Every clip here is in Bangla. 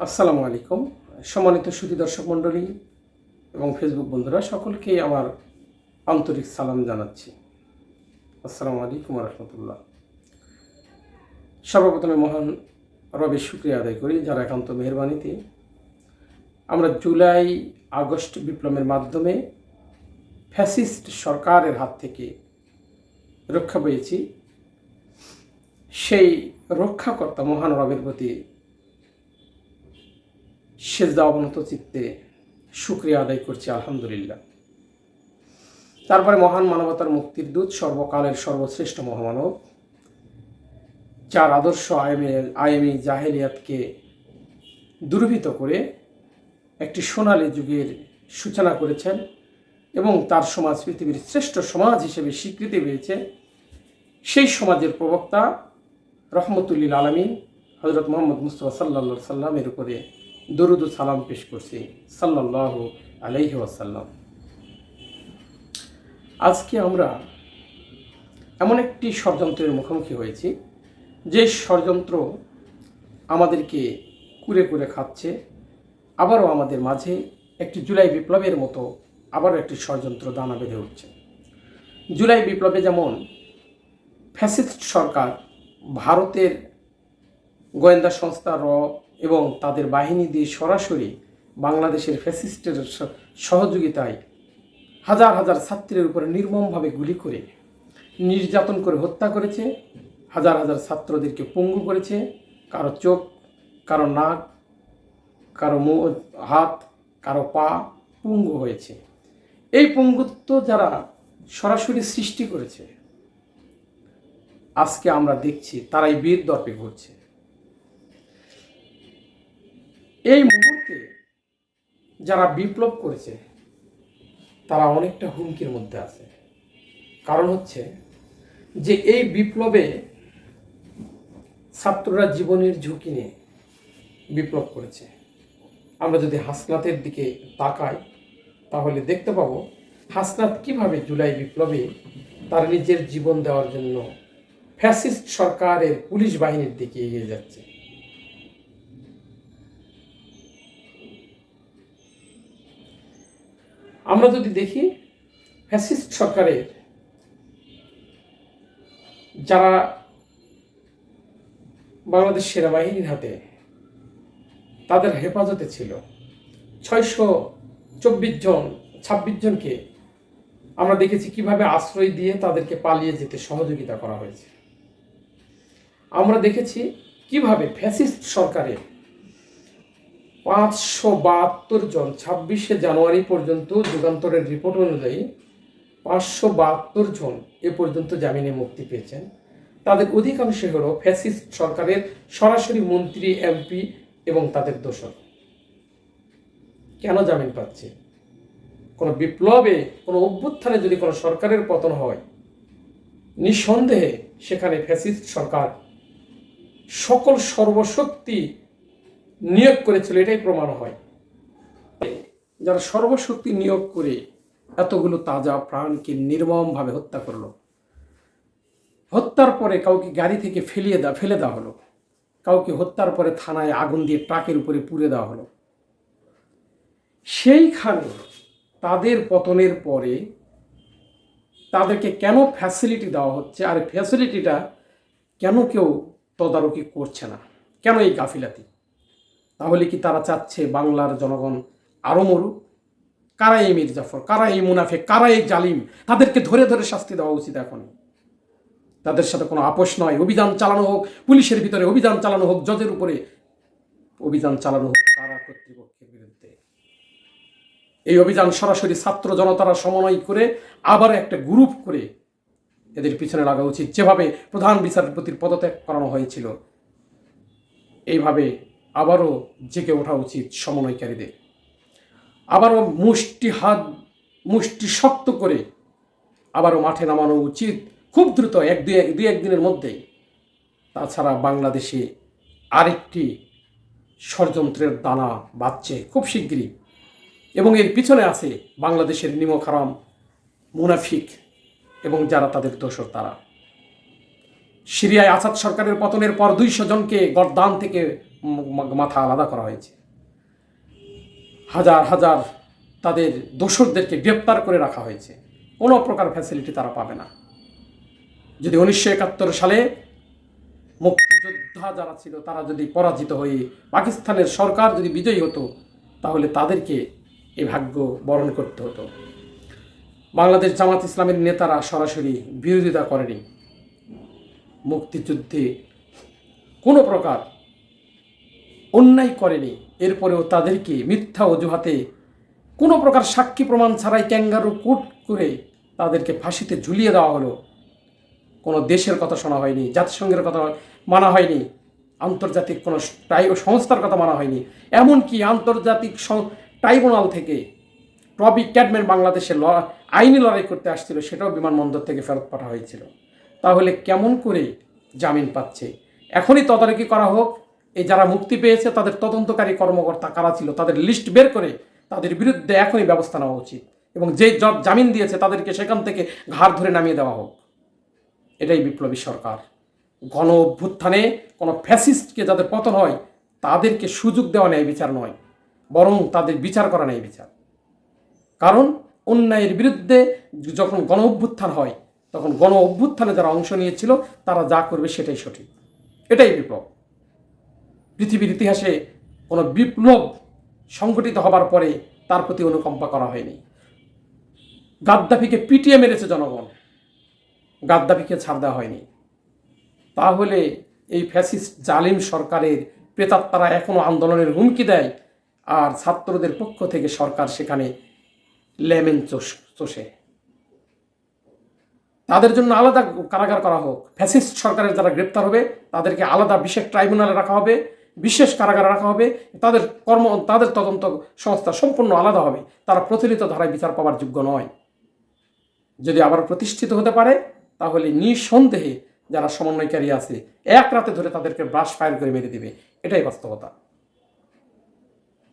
আসসালামু আলাইকুম। সম্মানিত সুধী দর্শক মণ্ডলী এবং ফেসবুক বন্ধুরা সকলকেই আমার আন্তরিক সালাম জানাচ্ছি। আসসালামু আলাইকুম রহমতুল্লাহ। সর্বপ্রথমে মহান রবের শুকরিয়া আদায় করি, যার একান্ত মেহেরবানিতে আমরা জুলাই আগস্ট বিপ্লবের মাধ্যমে ফ্যাসিস্ট সরকারের হাত থেকে রক্ষা পেয়েছি। সেই রক্ষাকর্তা মহান রবের প্রতি সেজদা অবনত চিত্তে শুকরিয়া আদায় করছি, আলহামদুলিল্লাহ। তারপরে মহান মানবতার মুক্তির দূত, সর্বকালের সর্বশ্রেষ্ঠ মহামানব, যার আদর্শ আইএমই জাহেলিয়াতকে দুর্বৃত করে একটি সোনালী যুগের সূচনা করেছেন এবং তার সমাজ পৃথিবীর শ্রেষ্ঠ সমাজ হিসেবে স্বীকৃতি পেয়েছে, সেই সমাজের প্রবক্তা রহমতুল্লিল আলামিন হযরত মুহাম্মদ মুস্তাফা সাল্লাল্লাহু আলাইহি সাল্লামের উপরে দরুদ ও সালাম পেশ করছি, সাল্লাল্লাহু আলাইহি ওয়াসাল্লাম। আজকে আমরা এমন একটি ষড়যন্ত্রের মুখোমুখি হয়েছি, যে ষড়যন্ত্র আমাদেরকে কুরে কুরে খাচ্ছে। আবারও আমাদের মাঝে একটি জুলাই বিপ্লবের মতো আবারও একটি ষড়যন্ত্র দানা বেঁধে উঠছে। জুলাই বিপ্লবে যেমন ফ্যাসিস্ট সরকার ভারতের গোয়েন্দা সংস্থা র এবং তাদের বাহিনী দিয়ে সরাসরি বাংলাদেশের ফ্যাসিস্টের সহযোগিতায় হাজার হাজার ছাত্রের উপরে নির্মমভাবে গুলি করে নির্যাতন করে হত্যা করেছে, হাজার হাজার ছাত্রদেরকে পঙ্গু করেছে, কারো চোখ, কারো নাক, কারো হাত, কারো পা পঙ্গু হয়েছে। এই পঙ্গুত্ব যারা সরাসরি সৃষ্টি করেছে, আজকে আমরা দেখছি তারাই বীর দর্পে ঘুরছে। এই মুহূর্তে যারা বিপ্লব করেছে তারা অনেকটা হুমকির মধ্যে আছে। কারণ হচ্ছে যে এই বিপ্লবে ছাত্ররা জীবনের ঝুঁকি নিয়ে বিপ্লব করেছে। আমরা যদি হাসনাতের দিকে তাকাই তাহলে দেখতে পাবো হাসনাত কিভাবে জুলাই বিপ্লবে তার নিজের জীবন দেওয়ার জন্য ফ্যাসিস্ট সরকারের পুলিশ বাহিনীর দিকে এগিয়ে যাচ্ছে। আমরা যদি দেখি ফ্যাসিস্ট সরকারের যারা বাংলাদেশ সেনাবাহিনীর হাতে তাদের হেফাজতে ছিল 626 জনকে আমরা দেখেছি কিভাবে আশ্রয় দিয়ে তাদেরকে পালিয়ে যেতে সহযোগিতা করা হয়েছে। আমরা দেখেছি কিভাবে ফ্যাসিস্ট সরকারের 572 জন 26শে জানুয়ারি পর্যন্ত যুগান্তরের রিপোর্ট অনুযায়ী 572 জন এ পর্যন্ত জামিনে মুক্তি পেয়েছেন। তাদের অধিকাংশই হল ফ্যাসিস্ট সরকারের সরাসরি মন্ত্রী, এমপি এবং তাদের দোসর। কেন জামিন পাচ্ছে? কোনো বিপ্লবে, কোনো অভ্যুত্থানে যদি কোনো সরকারের পতন হয়, নিঃসন্দেহে সেখানে ফ্যাসিস্ট সরকার সকল সর্বশক্তি নিয়োগ করেছিল, এটাই প্রমাণ হয়। যারা সর্বশক্তি নিয়োগ করে এতগুলো তাজা প্রাণকে নির্মমভাবে হত্যা করলো, হত্যার পরে কাউকে গাড়ি থেকে ফেলে দেওয়া হলো, কাউকে হত্যার পরে থানায় আগুন দিয়ে ট্রাকের উপরে পুড়ে দেওয়া হলো, সেইখানে তাদের পতনের পরে তাদেরকে কেন ফ্যাসিলিটি দেওয়া হচ্ছে, আর ফ্যাসিলিটিটা কেন কেউ তদারকি করছে না? কেন এই গাফিলাতি? তাহলে কি তারা চাচ্ছে বাংলার জনগণ আরও মরুক? কারা এই মীর জাফর, কারা এই মুনাফেক, কারা এই জালিম? তাদেরকে ধরে ধরে শাস্তি দেওয়া উচিত এখন। তাদের সাথে কোনো আপোষ নয়। অভিযান চালানো হোক, পুলিশের ভিতরে অভিযান চালানো হোক, জজের উপরে অভিযান চালানো হোক কারা কর্তৃপক্ষের বিরুদ্ধে। এই অভিযান সরাসরি ছাত্র জনতারা সমন্বয় করে আবার একটা গ্রুপ করে এদের পিছনে লাগা উচিত। যেভাবে প্রধান বিচারপতির পদত্যাগ করানো হয়েছিল, এইভাবে আবারও জেগে ওঠা উচিত সমন্বয়কারীদের। আবারও মুষ্টি শক্ত করে আবারও মাঠে নামানো উচিত খুব দ্রুত, দুই একদিনের মধ্যেই। তাছাড়া বাংলাদেশে আরেকটি ষড়যন্ত্রের দানা বাজছে খুব শিগগিরই, এবং এর পিছনে আছে বাংলাদেশের নিমক হারাম মুনাফিক এবং যারা তাদের দোসর। তারা সিরিয়ায় আসাদ সরকারের পতনের পর 200 জনকে গর্দান থেকে মাথা আলাদা করা হয়েছে। হাজার হাজার তাদের দোসরদেরকে গ্রেপ্তার করে রাখা হয়েছে। কোনো প্রকার ফ্যাসিলিটি তারা পাবে না। যদি 1971 সালে মুক্তিযোদ্ধা যারা ছিল তারা যদি পরাজিত হয়ে পাকিস্তানের সরকার যদি বিজয়ী হতো, তাহলে তাদেরকে এই ভাগ্য বরণ করতে হতো। বাংলাদেশ জামাত ইসলামের নেতারা সরাসরি বিরোধিতা করেনি, মুক্তিযুদ্ধে কোনো প্রকার অন্যায় করেনি। এরপরেও তাদেরকে মিথ্যা অজুহাতে কোনো প্রকার সাক্ষী প্রমাণ ছাড়াই ক্যাঙ্গারু কোর্ট করে তাদেরকে ফাঁসিতে ঝুলিয়ে দেওয়া হলো। কোনো দেশের কথা শোনা হয়নি, জাতিসংঘের কথা মানা হয়নি, আন্তর্জাতিক কোনো সংস্থার কথা মানা হয়নি। এমনকি আন্তর্জাতিক ট্রাইব্যুনাল থেকে টবি ক্যাডম্যান বাংলাদেশে আইনি লড়াই করতে আসছিল, সেটাও বিমানবন্দর থেকে ফেরত পাঠা হয়েছিল। তাহলে কেমন করে জামিন পাচ্ছে? এখনই তদারকি করা হোক, এই যারা মুক্তি পেয়েছে তাদের তদন্তকারী কর্মকর্তা কারা ছিল তাদের লিস্ট বের করে তাদের বিরুদ্ধে এখনই ব্যবস্থা নেওয়া উচিত, এবং যে জামিন দিয়েছে তাদেরকে সেখান থেকে ঘাড় ধরে নামিয়ে দেওয়া হোক। এটাই বিপ্লবী সরকার। গণ অভ্যুত্থানে কোনো ফ্যাসিস্টকে যাদের পতন হয় তাদেরকে সুযোগ দেওয়া নেই বিচার নয়, বরং তাদের বিচার করা নেই বিচার। কারণ অন্যায়ের বিরুদ্ধে যখন গণ অভ্যুত্থান হয় তখন গণ অভ্যুত্থানে যারা অংশ নিয়েছিল তারা যা করবে সেটাই সঠিক। এটাই বিপ্লব। পৃথিবীর ইতিহাসে কোনো বিপ্লব সংঘটিত হবার পরে তার প্রতি অনুকম্পা করা হয়নি। গাদ্দাফিকে পিটিয়ে মেরেছে জনগণ, গাদ্দাফিকে ছাড় দেওয়া হয়নি। তাহলে এই ফ্যাসিস্ট জালিম সরকারের প্রেতাত্মারা এখনো আন্দোলনের হুমকি দেয়, আর ছাত্রদের পক্ষ থেকে সরকার সেখানে লেমেন চষে। তাদের জন্য আলাদা কারাগার করা হোক। ফ্যাসিস্ট সরকারের যারা গ্রেপ্তার হবে তাদেরকে আলাদা বিশেষ ট্রাইব্যুনালে রাখা হবে, বিশেষ কারাগারে রাখা হবে। তাদের তদন্ত সংস্থা সম্পূর্ণ আলাদা হবে। তারা প্রচলিত ধারায় বিচার পাওয়ার যোগ্য নয়। যদি আবার প্রতিষ্ঠিত হতে পারে তাহলে নিঃসন্দেহে যারা সমন্বয়কারী আছে এক রাতে ধরে তাদেরকে ব্রাশ ফায়ার করে মেরে দিবে। এটাই বাস্তবতা।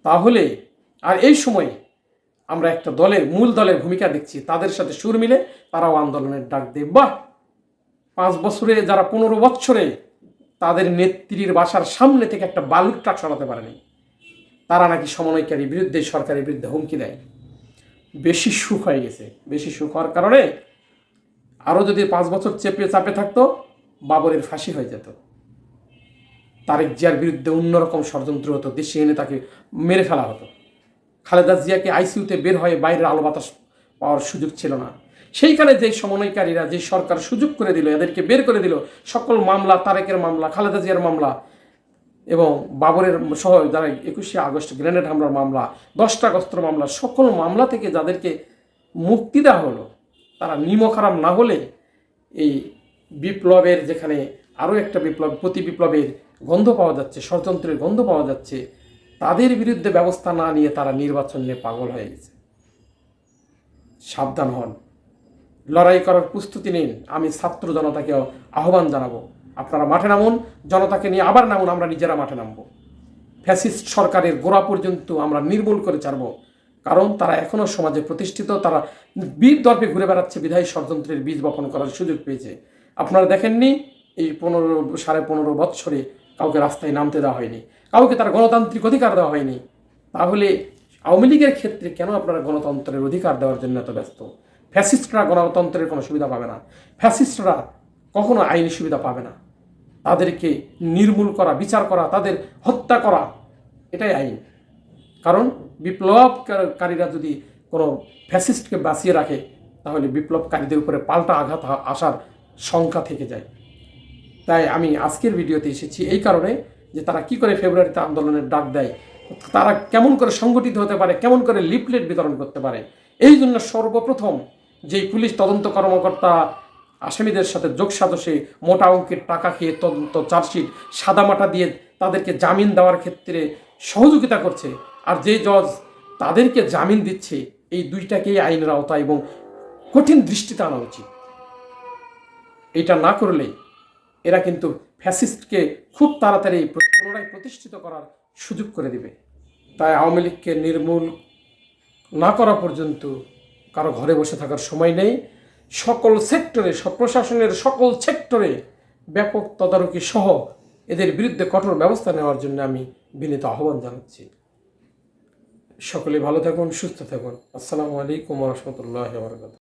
তাহলে আর এই সময়ে আমরা একটা দলের মূল দলের ভূমিকা দেখছি, তাদের সাথে সুর মিলে তারাও আন্দোলনের ডাক দেয়। বাহ, 5 বছরে যারা 15 বছরে তাদের নেত্রীর বাসার সামনে থেকে একটা বালুর ট্রাক সরাতে পারেনি, তারা নাকি সমন্বয়কারীর বিরুদ্ধে সরকারের বিরুদ্ধে হুমকি দেয়। বেশি সুখ হয়ে গেছে। বেশি সুখ হওয়ার কারণে আরও যদি 5 বছর চাপে থাকতো বাবরের ফাঁসি হয়ে যেত, তারেক জিয়ার বিরুদ্ধে অন্যরকম ষড়যন্ত্র হতো, দেশে এনে তাকে মেরে ফেলা হতো। খালেদা জিয়াকে আইসিইউতে বের হয়ে বাইরের আলো বাতাস পাওয়ার সুযোগ ছিল না। সেইখানে যে সমন্বয়কারীরা, যে সরকার সুযোগ করে দিল, এদেরকে বের করে দিল, সকল মামলা, তারেকের মামলা, খালেদা জিয়ার মামলা এবং বাবরের সহ যারা 21শে আগস্ট গ্রেনেড হামলার মামলা, 10টা আগস্ট মামলা, সকল মামলা থেকে যাদেরকে মুক্তি দেওয়া হলো, তারা নিমখারাম না হলে এই বিপ্লবের যেখানে আরও একটা বিপ্লব, প্রতি বিপ্লবের গন্ধ পাওয়া যাচ্ছে, ষড়যন্ত্রের গন্ধ পাওয়া যাচ্ছে, তাদের বিরুদ্ধে ব্যবস্থা না নিয়ে তারা নির্বাচন নিয়ে পাগল হয়ে গেছে। সাবধান হন, লড়াই করার প্রস্তুতি নিন। আমি ছাত্র জনতাকে আহ্বান জানাবো, আপনারা মাঠে নামুন, জনতাকে নিয়ে আবার নামুন, আমরা নিজেরা মাঠে নামবো। ফ্যাসিস্ট সরকারের গোড়া পর্যন্ত আমরা নির্মূল করে ছাড়ব। কারণ তারা এখনও সমাজে প্রতিষ্ঠিত, তারা বীর দর্পে ঘুরে বেড়াচ্ছে, বিধায়ী ষড়যন্ত্রের বীজ বপন করার সুযোগ পেয়েছে। আপনারা দেখেননি এই 15.5 বৎসরে কাউকে রাস্তায় নামতে দেওয়া হয়নি, কাউকে তার গণতান্ত্রিক অধিকার দেওয়া হয়নি। তাহলে আওয়ামী লীগের ক্ষেত্রে কেন আপনারা গণতন্ত্রের অধিকার দেওয়ার জন্য এত ব্যস্ত? ফ্যাসিস্টরা গণতন্ত্রের কোনো সুবিধা পাবে না, ফ্যাসিস্টরা কখনো আইনি সুবিধা পাবে না। তাদেরকে নির্মূল করা, বিচার করা, তাদের হত্যা করা, এটাই আইন। কারণ বিপ্লবকারীরা যদি কোনো ফ্যাসিস্টকে বাঁচিয়ে রাখে তাহলে বিপ্লবকারীদের উপরে পাল্টা আঘাত আসার সংখ্যা থেকে যায়। তাই আমি আজকের ভিডিওতে এসেছি এই কারণে যে তারা কি করে ফেব্রুয়ারিতে আন্দোলনের ডাক দেয়, তারা কেমন করে সংগঠিত হতে পারে, কেমন করে লিফলেট বিতরণ করতে পারে। এই জন্য সর্বপ্রথম যেই পুলিশ তদন্ত কর্মকর্তা আসামিদের সাথে যোগসাজশে মোটা অঙ্কের টাকা খেয়ে তদন্ত চার্জশিট সাদামাটা দিয়ে তাদেরকে জামিন দেওয়ার ক্ষেত্রে সহযোগিতা করছে, আর যে জজ তাদেরকে জামিন দিচ্ছে, এই দুইটাকেই আইনের আওতায় এবং কঠিন দৃষ্টিতে আনা উচিত। এটা না করলে এরা কিন্তু ফ্যাসিস্টকে খুব তাড়াতাড়ি পুনরায় প্রতিষ্ঠিত করার সুযোগ করে দিবে। তাই আওয়ামী লীগকে নির্মূল না করা পর্যন্ত কারো ঘরে বসে থাকার সময় নেই। সকল সেক্টরে, প্রশাসনের সকল সেক্টরে ব্যাপক তদারকি সহ এদের বিরুদ্ধে কঠোর ব্যবস্থা নেওয়ার জন্য আমি বিনীত আহ্বান জানাচ্ছি। সকলে ভালো থাকুন, সুস্থ থাকুন। আসসালামু আলাইকুম ওয়া রাহমাতুল্লাহি ওয়া বারাকাতুহু।